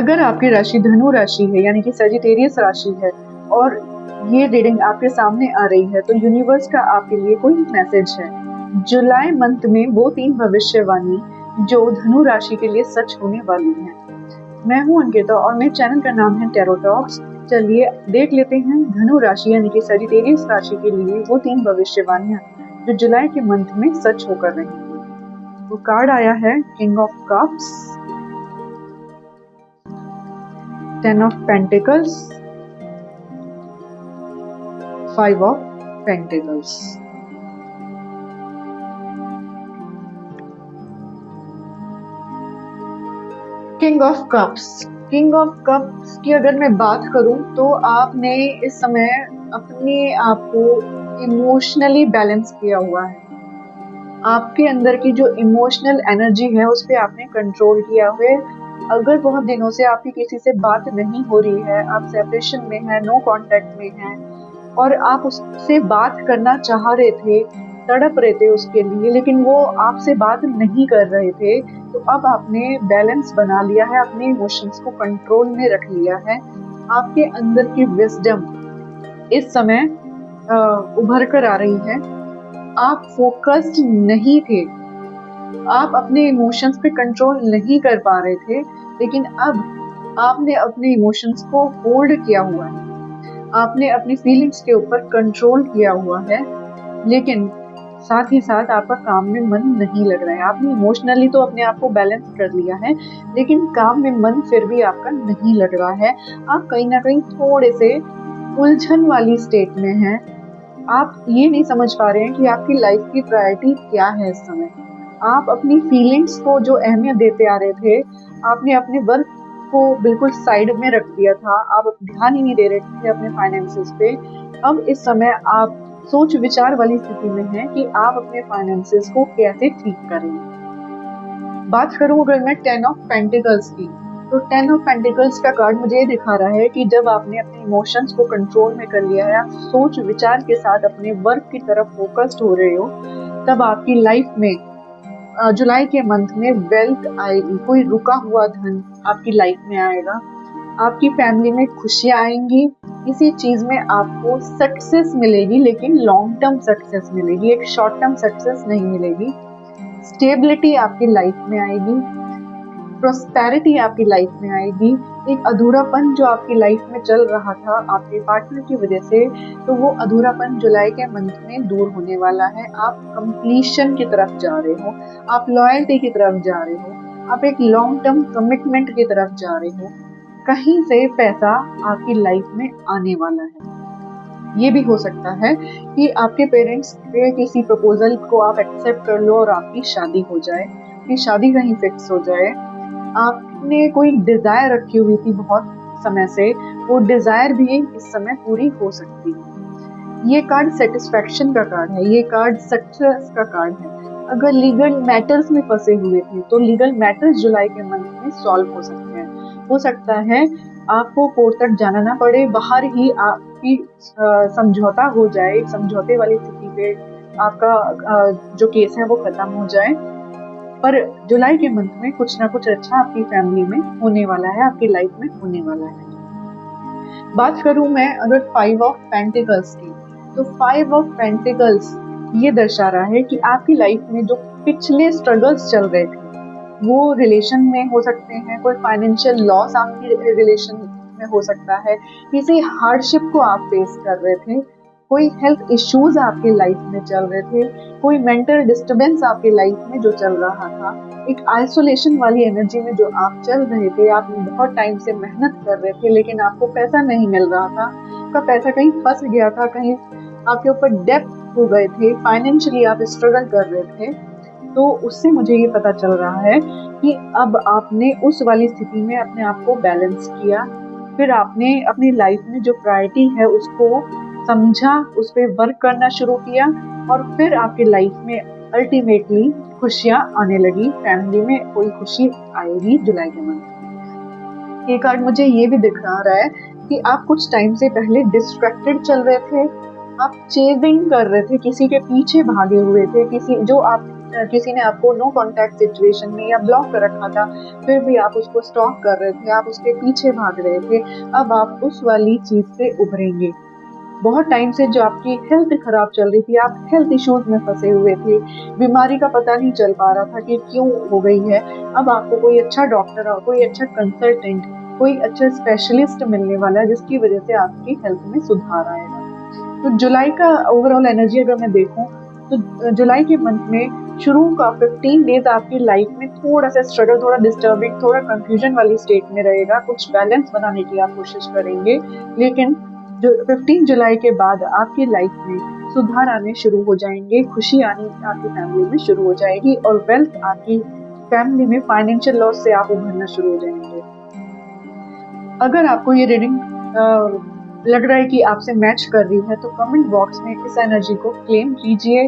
अगर आपकी राशि धनु राशि है यानी कि सजिटेरियस राशि है और ये रीडिंग आपके सामने आ रही है तो यूनिवर्स का आपके लिए कोई मैसेज है। जुलाई मंथ में वो 3 भविष्यवाणी जो धनु राशि के लिए सच होने वाली है। मैं हूं अंकिता और मेरे चैनल का नाम है टैरो टॉक्स। चलिए देख लेते हैं धनु राशि यानी कि सजिटेरियस राशि के लिए वो 3 भविष्यवाणियां जो जुलाई के मंथ में सच होकर रहेंगी। वो कार्ड आया है king of cups, 10 of Pentacles, 5 of Pentacles। King of cups, king of cups की अगर मैं बात करूं तो आपने इस समय अपने आप को इमोशनली बैलेंस किया हुआ है। आपके अंदर की जो इमोशनल एनर्जी है उस पर आपने कंट्रोल किया हुआ है। अगर बहुत दिनों से आपकी किसी से बात नहीं हो रही है, आप सेपरेशन में हैं, नो कांटेक्ट में हैं और आप उससे बात करना चाह रहे थे, तड़प रहे थे उसके लिए, लेकिन वो आपसे बात नहीं कर रहे थे, तो अब आपने बैलेंस बना लिया है, अपने इमोशंस को कंट्रोल में रख लिया है। आपके अंदर की विजडम इस समय उभर कर आ रही है। आप फोकस्ड नहीं थे, आप अपने इमोशंस पे कंट्रोल नहीं कर पा रहे थे, लेकिन अब आपने अपने इमोशंस को होल्ड किया हुआ है, आपने अपनी फीलिंग्स के ऊपर कंट्रोल किया हुआ है, लेकिन साथ ही साथ आपका काम में मन नहीं लग रहा है। आपने इमोशनली तो अपने आप को बैलेंस कर लिया है, लेकिन काम में मन फिर भी आपका नहीं लग रहा है। आप कहीं ना कहीं थोड़े से उलझन वाली स्टेट में हैं। आप ये नहीं समझ पा रहे हैं कि आपकी लाइफ की प्रायोरिटी क्या है इस समय। आप अपनी फीलिंग्स को जो अहमियत देते आ रहे थे, आपने अपने वर्क को बिल्कुल साइड में रख दिया था, आप ध्यान ही नहीं दे रहे थे अपने फाइनेंसेस पे। अब इस समय आप सोच विचार वाली स्थिति में हैं कि आप अपने फाइनेंसेस को कैसे ठीक करें। बात करूं अगर मैं 10 ऑफ पेंटिकल्स की, तो 10 ऑफ पेंटिकल्स का कार्ड मुझे ये दिखा रहा है कि जब आपने अपने इमोशंस को कंट्रोल में कर लिया है, आप सोच विचार के साथ अपने वर्क की तरफ फोकस्ड हो रहे हो, तब आपकी लाइफ में जुलाई के मंथ में वेल्थ आएगी। कोई रुका हुआ धन आपकी लाइफ में आएगा, आपकी फैमिली में खुशियां आएंगी, किसी चीज में आपको सक्सेस मिलेगी, लेकिन लॉन्ग टर्म सक्सेस मिलेगी, एक शॉर्ट टर्म सक्सेस नहीं मिलेगी। स्टेबिलिटी आपकी लाइफ में आएगी, प्रोस्पेरिटी आपकी लाइफ में आएगी। एक अधूरापन जो आपकी लाइफ में चल रहा था आपके पार्टनर की वजह से, तो वो अधूरापन जुलाई के मंथ में दूर होने वाला है। आप कंप्लीशन की तरफ जा रहे हो, आप लॉयल्टी की तरफ जा रहे हो, आप एक लॉन्ग टर्म कमिटमेंट की तरफ जा रहे हो। कहीं से पैसा आपकी लाइफ में आने वाला है। ये भी हो सकता है कि आपके पेरेंट्स के किसी प्रपोजल को आप एक्सेप्ट कर लो और आपकी शादी हो जाए, कि शादी कहीं फिक्स हो जाए। आपने कोई डिजायर रखी हुई थी बहुत समय से, वो डिजायर भी इस समय पूरी हो सकती है। ये कार्ड सेटिस्फैक्शन का कार्ड है, ये कार्ड सक्सेस का कार्ड है। अगर लीगल मैटर्स में फंसे हुए थे तो लीगल मैटर्स जुलाई के मंथ में सॉल्व हो सकते हैं। हो सकता है आपको कोर्ट तक जाना ना पड़े, बाहर ही आपकी समझौता हो जाए, समझौते वाली स्थिति पे आपका जो केस है वो खत्म हो जाए। पर जुलाई के मंथ में कुछ ना कुछ अच्छा आपकी फैमिली में होने वाला है, आपकी लाइफ में होने वाला है। बात करूं मैं अगर 5 ऑफ पेंटिकल्स की, तो 5 ऑफ पेंटिकल्स ये दर्शा रहा है कि आपकी लाइफ में जो पिछले स्ट्रगल्स चल रहे थे, वो रिलेशन में हो सकते हैं, कोई फाइनेंशियल लॉस आपकी रिलेशन में हो सकता है, किसी हार्डशिप को आप फेस कर रहे थे, कोई हेल्थ इश्यूज आपके लाइफ में चल रहे थे, कोई मेंटल डिस्टर्बेंस आपके लाइफ में जो चल रहा था, एक आइसोलेशन वाली एनर्जी में जो आप चल रहे थे। आप बहुत टाइम से मेहनत कर रहे थे लेकिन आपको पैसा नहीं मिल रहा था, आपका पैसा कहीं फंस गया था, कहीं आपके ऊपर डेब्ट हो गए थे, फाइनेंशियली आप स्ट्रगल कर रहे थे। तो उससे मुझे ये पता चल रहा है कि अब आपने उस वाली स्थिति में अपने आप को बैलेंस किया, फिर आपने अपनी लाइफ में जो प्रायोरिटी है उसको समझा, उस पर वर्क करना शुरू किया और फिर आपकी लाइफ में अल्टीमेटली खुशियां आने लगी, फैमिली में कोई खुशी आएगी जुलाई के मंथ। ये कार्ड मुझे ये भी दिख रहा है कि आप कुछ टाइम से पहले डिस्ट्रैक्टेड चल रहे थे, आप चेजिंग कर रहे थे, किसी के पीछे भागे हुए थे, किसी जो आप किसी ने आपको नो कांटेक्ट सिचुएशन में या ब्लॉक कर रखा था, फिर भी आप उसको स्टॉक कर रहे थे, आप उसके पीछे भाग रहे थे, अब आप उस वाली चीज से उभरेंगे। बहुत टाइम से जो आपकी हेल्थ खराब चल रही थी, आप हेल्थ इश्यूज में फंसे हुए थे, बीमारी का पता नहीं चल पा रहा था कि क्यों हो गई है, अब आपको कोई अच्छा डॉक्टर और कोई अच्छा कंसल्टेंट, कोई अच्छा स्पेशलिस्ट मिलने वाला है, जिसकी वजह से आपकी हेल्थ में सुधार आएगा। तो जुलाई का ओवरऑल एनर्जी अगर मैं देखूं, तो जुलाई के मंथ में शुरू का 15 डेज आपकी लाइफ में थोड़ा सा स्ट्रगल, थोड़ा डिस्टर्बिंग, थोड़ा कंफ्यूजन वाली स्टेट में रहेगा, कुछ बैलेंस बनाने की आप कोशिश करेंगे, लेकिन जो 15 जुलाई के बाद आपकी लाइफ में सुधार आने शुरू हो जाएंगे, खुशी आनी आपकी फैमिली में शुरू हो जाएगी और वेल्थ आपकी फैमिली में फाइनेंशियल लॉस से आप उभरना शुरू हो जाएंगे। अगर आपको ये रीडिंग लग रहा है कि आपसे मैच कर रही है, तो कमेंट बॉक्स में इस एनर्जी को क्लेम कीजिए,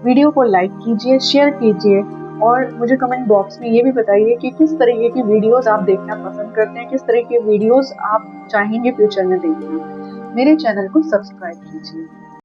वीडियो को लाइक कीजिए, शेयर कीजिए और मुझे कमेंट बॉक्स में ये भी बताइए कि किस तरीके की वीडियोस आप देखना पसंद करते हैं, किस तरह की वीडियोस आप चाहेंगे फ्यूचर में देखना। मेरे चैनल को सब्सक्राइब कीजिए।